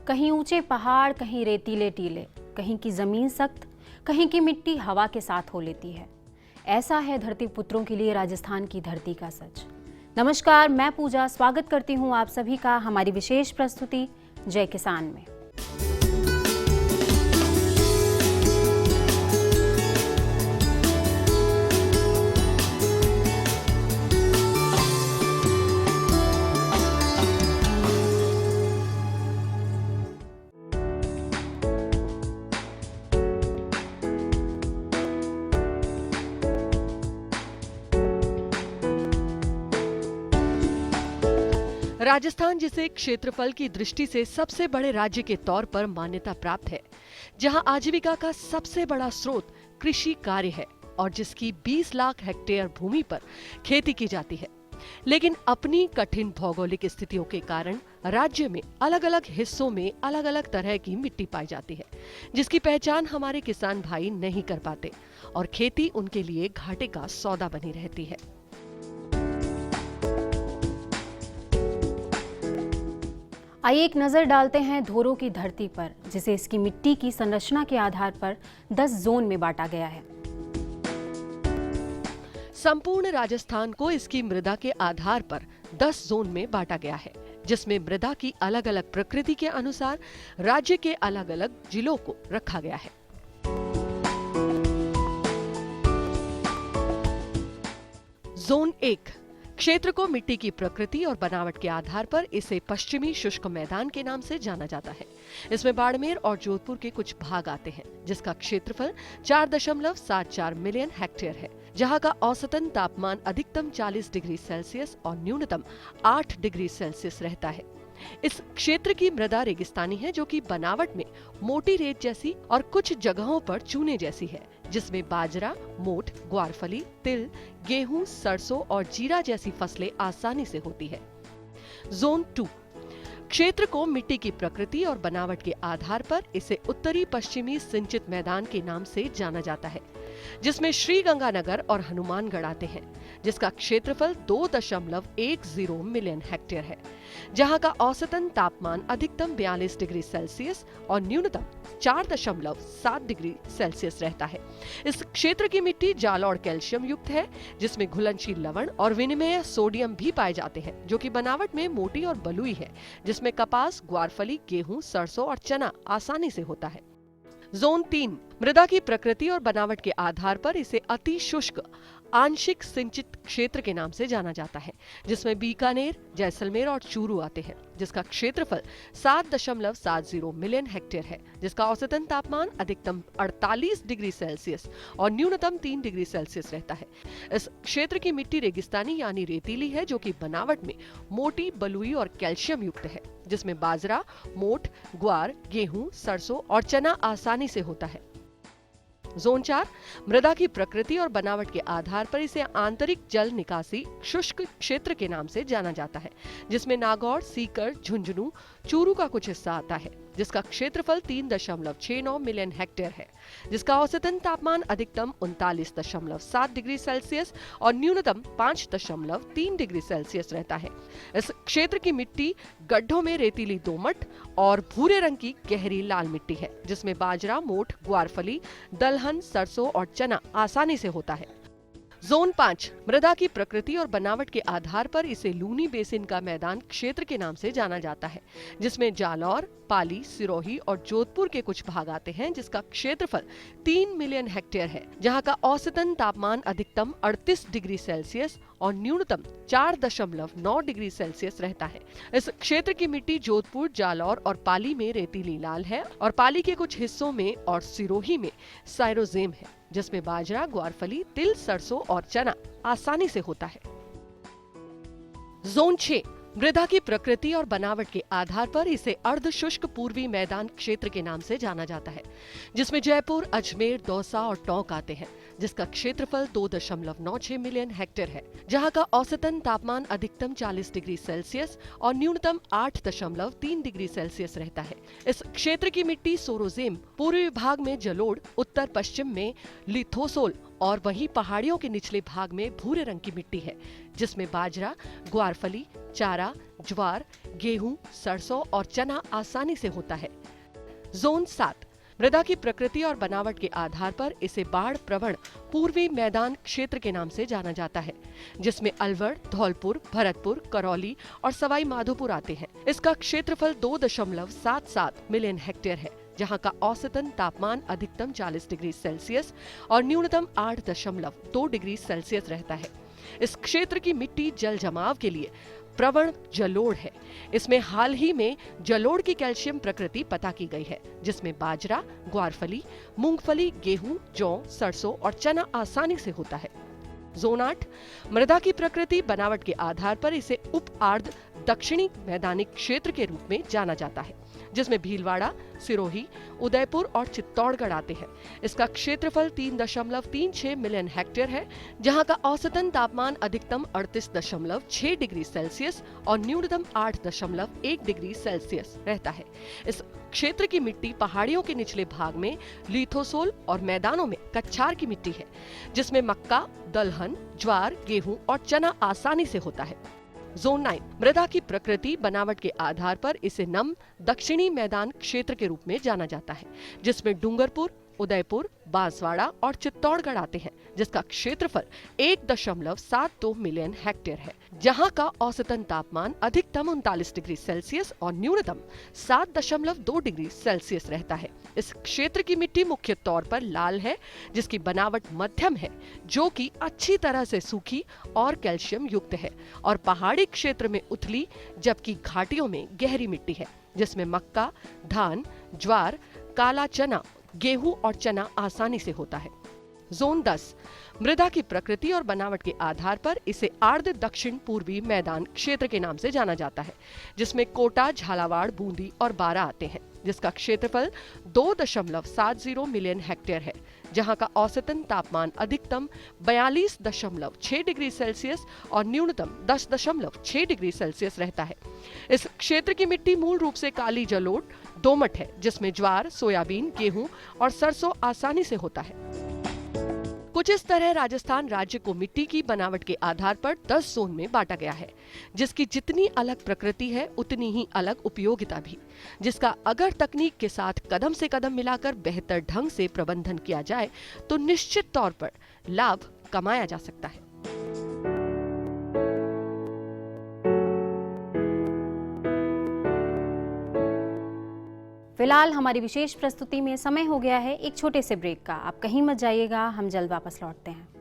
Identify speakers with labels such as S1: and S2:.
S1: कहीं ऊंचे पहाड़, कहीं रेतीले टीले, कहीं की जमीन सख्त, कहीं की मिट्टी हवा के साथ हो लेती है। ऐसा है धरती पुत्रों के लिए राजस्थान की धरती का सच। नमस्कार, मैं पूजा स्वागत करती हूँ आप सभी का हमारी विशेष प्रस्तुति जय किसान में।
S2: राजस्थान जिसे क्षेत्रफल की दृष्टि से सबसे बड़े राज्य के तौर पर मान्यता प्राप्त है, जहां आजीविका का सबसे बड़ा स्रोत कृषि कार्य है और जिसकी 20 लाख हेक्टेयर भूमि पर खेती की जाती है, लेकिन अपनी कठिन भौगोलिक स्थितियों के कारण राज्य में अलग अलग हिस्सों में अलग अलग तरह की मिट्टी पाई जाती है, जिसकी पहचान हमारे किसान भाई नहीं कर पाते और खेती उनके लिए घाटे का सौदा बनी रहती है।
S1: आइए एक नजर डालते हैं धोरों की धरती पर, जिसे इसकी मिट्टी की संरचना के आधार पर 10 जोन में बांटा गया है।
S2: संपूर्ण राजस्थान को इसकी मृदा के आधार पर 10 जोन में बांटा गया है, जिसमें मृदा की अलग अलग प्रकृति के अनुसार राज्य के अलग अलग जिलों को रखा गया है। जोन 1 क्षेत्र को मिट्टी की प्रकृति और बनावट के आधार पर इसे पश्चिमी शुष्क मैदान के नाम से जाना जाता है। इसमें बाड़मेर और जोधपुर के कुछ भाग आते हैं, जिसका क्षेत्रफल 4.74 मिलियन हेक्टेयर है, जहां का औसतन तापमान अधिकतम 40 डिग्री सेल्सियस और न्यूनतम 8 डिग्री सेल्सियस रहता है। इस क्षेत्र की मृदा रेगिस्तानी है, जो कि बनावट में मोटी रेत जैसी और कुछ जगहों पर चूने जैसी है, जिसमें बाजरा, मोठ, ग्वारफली, तिल, गेहूं, सरसों और जीरा जैसी फसलें आसानी से होती है। जोन 2 क्षेत्र को मिट्टी की प्रकृति और बनावट के आधार पर इसे उत्तरी पश्चिमी सिंचित मैदान के नाम से जाना जाता है, जिसमें श्रीगंगानगर और हनुमानगढ़ आते हैं, जिसका क्षेत्रफल 2.10 मिलियन हेक्टेयर है, जहां का औसतन तापमान अधिकतम 42 डिग्री सेल्सियस और न्यूनतम 4.7 डिग्री सेल्सियस रहता है। इस क्षेत्र की मिट्टी जाल और कैल्शियम युक्त है, जिसमें घुलनशील लवण और विनिमेय सोडियम भी पाए जाते हैं, जो कि बनावट में मोटी और बलुई है, जिसमें कपास, ग्वारफली, गेहूं, सरसों और चना आसानी से होता है। जोन 3 मृदा की प्रकृति और बनावट के आधार पर इसे अति शुष्क आंशिक सिंचित क्षेत्र के नाम से जाना जाता है, जिसमें बीकानेर, जैसलमेर और चूरू आते हैं, जिसका क्षेत्रफल 7.70 मिलियन हेक्टेयर है, जिसका औसतन तापमान अधिकतम 48 डिग्री सेल्सियस और न्यूनतम 3 डिग्री सेल्सियस रहता है। इस क्षेत्र की मिट्टी रेगिस्तानी यानी रेतीली है, जो कि बनावट में मोटी, बलुई और कैल्शियम युक्त है, जिसमें बाजरा, मोठ, ग्वार, गेहूं, सरसों और चना आसानी से होता है। जोन 4 मृदा की प्रकृति और बनावट के आधार पर इसे आंतरिक जल निकासी शुष्क क्षेत्र के नाम से जाना जाता है, जिसमें नागौर, सीकर, झुंझुनू, चूरू का कुछ हिस्सा आता है, जिसका क्षेत्रफल 3.69 मिलियन हेक्टेयर है, जिसका औसतन तापमान अधिकतम 39.7 डिग्री सेल्सियस और न्यूनतम 5.3 डिग्री सेल्सियस रहता है। इस क्षेत्र की मिट्टी गड्ढों में रेतीली दोमट और भूरे रंग की गहरी लाल मिट्टी है, जिसमें बाजरा, मोठ, ग्वारफली, दलहन, सरसों और चना आसानी से होता है। जोन 5 मृदा की प्रकृति और बनावट के आधार पर इसे लूनी बेसिन का मैदान क्षेत्र के नाम से जाना जाता है, जिसमें जालौर, पाली, सिरोही और जोधपुर के कुछ भाग आते हैं, जिसका क्षेत्रफल 3 मिलियन हेक्टेयर है, जहां का औसतन तापमान अधिकतम 38 डिग्री सेल्सियस और न्यूनतम 4.9 डिग्री सेल्सियस रहता है। इस क्षेत्र की मिट्टी जोधपुर, जालौर और पाली में रेतीली लाल है और पाली के कुछ हिस्सों में और सिरोही में साइरोजेम है, जिसमें बाजरा, ग्वारफली, तिल, सरसों और चना आसानी से होता है। जोन 6 मृदा की प्रकृति और बनावट के आधार पर इसे अर्ध शुष्क पूर्वी मैदान क्षेत्र के नाम से जाना जाता है, जिसमें जयपुर, अजमेर, दौसा और टोंक आते हैं, जिसका क्षेत्रफल 2.96 मिलियन हेक्टेयर है, जहां का औसतन तापमान अधिकतम 40 डिग्री सेल्सियस और न्यूनतम 8.3 डिग्री सेल्सियस रहता है। इस क्षेत्र की मिट्टी सोरोजेम पूर्वी भाग में जलोढ़, उत्तर पश्चिम में लिथोसोल और वहीं पहाड़ियों के निचले भाग में भूरे रंग की मिट्टी है, जिसमें बाजरा, ग्वारफली, चारा, ज्वार, गेहूं, सरसों और चना आसानी से होता है। जोन 7 मृदा की प्रकृति और बनावट के आधार पर इसे बाढ़ प्रवण पूर्वी मैदान क्षेत्र के नाम से जाना जाता है, जिसमें अलवर, धौलपुर, भरतपुर, करौली और सवाई माधोपुर आते हैं। इसका क्षेत्रफल 2.77 मिलियन हेक्टेयर है, जहां का औसतन तापमान अधिकतम 40 डिग्री सेल्सियस और न्यूनतम 8.2 डिग्री सेल्सियस रहता है। इस क्षेत्र की मिट्टी जल जमाव के लिए प्रवण जलोढ़ है। इसमें हाल ही में जलोढ़ की कैल्शियम प्रकृति पता की गई है, जिसमें बाजरा, ग्वारफली, मूंगफली, गेहूं, जौ, सरसों और चना आसानी से होता है। जोन 8 मृदा की प्रकृति बनावट के आधार पर इसे उप आर्द्र दक्षिणी मैदानी क्षेत्र के रूप में जाना जाता है, जिसमें भीलवाड़ा, सिरोही, उदयपुर और चित्तौड़गढ़ आते हैं। इसका क्षेत्रफल 3.36 मिलियन हेक्टेयर है, जहां का औसतन तापमान अधिकतम 38.6 डिग्री सेल्सियस और न्यूनतम 8.1 डिग्री सेल्सियस रहता है। इस क्षेत्र की मिट्टी पहाड़ियों के निचले भाग में लिथोसोल और मैदानों में कच्छार की मिट्टी है, जिसमें मक्का, दलहन, ज्वार, गेहूं और चना आसानी से होता है। जोन 9 मृदा की प्रकृति बनावट के आधार पर इसे नम दक्षिणी मैदान क्षेत्र के रूप में जाना जाता है, जिसमें डूंगरपुर, उदयपुर, बांसवाड़ा और चित्तौड़गढ़ आते हैं, जिसका क्षेत्रफल 1.72 मिलियन हेक्टेयर है, जहां का औसतन तापमान अधिकतम 39 डिग्री सेल्सियस और न्यूनतम 7.2 डिग्री सेल्सियस रहता है। इस क्षेत्र की मिट्टी मुख्य तौर पर लाल है, जिसकी बनावट मध्यम है, जो कि अच्छी तरह से सूखी और कैल्शियम युक्त है, और पहाड़ी क्षेत्र में उथली जबकि घाटियों में गहरी मिट्टी है, जिसमें मक्का, धान, ज्वार, काला चना, गेहूं और चना आसानी से होता है। जोन 10 मृदा की प्रकृति और बनावट के आधार पर इसे आर्द्र दक्षिण पूर्वी मैदान क्षेत्र के नाम से जाना जाता है, जिसमें कोटा, झालावाड़, बूंदी और बारा आते हैं, जिसका क्षेत्रफल 2.70 मिलियन हेक्टेयर है, जहां का औसतन तापमान अधिकतम 42.6 डिग्री सेल्सियस और न्यूनतम 10.6 डिग्री सेल्सियस रहता है। इस क्षेत्र की मिट्टी मूल रूप से काली जलोढ़ दोमट है, जिसमें ज्वार, सोयाबीन, गेहूं और सरसों आसानी से होता है। कुछ इस तरह राजस्थान राज्य को मिट्टी की बनावट के आधार पर 10 जोन में बांटा गया है, जिसकी जितनी अलग प्रकृति है उतनी ही अलग उपयोगिता भी, जिसका अगर तकनीक के साथ कदम से कदम मिलाकर बेहतर ढंग से प्रबंधन किया जाए तो निश्चित तौर पर लाभ कमाया जा सकता है।
S1: फिलहाल हमारी विशेष प्रस्तुति में समय हो गया है एक छोटे से ब्रेक का। आप कहीं मत जाइएगा, हम जल्द वापस लौटते हैं।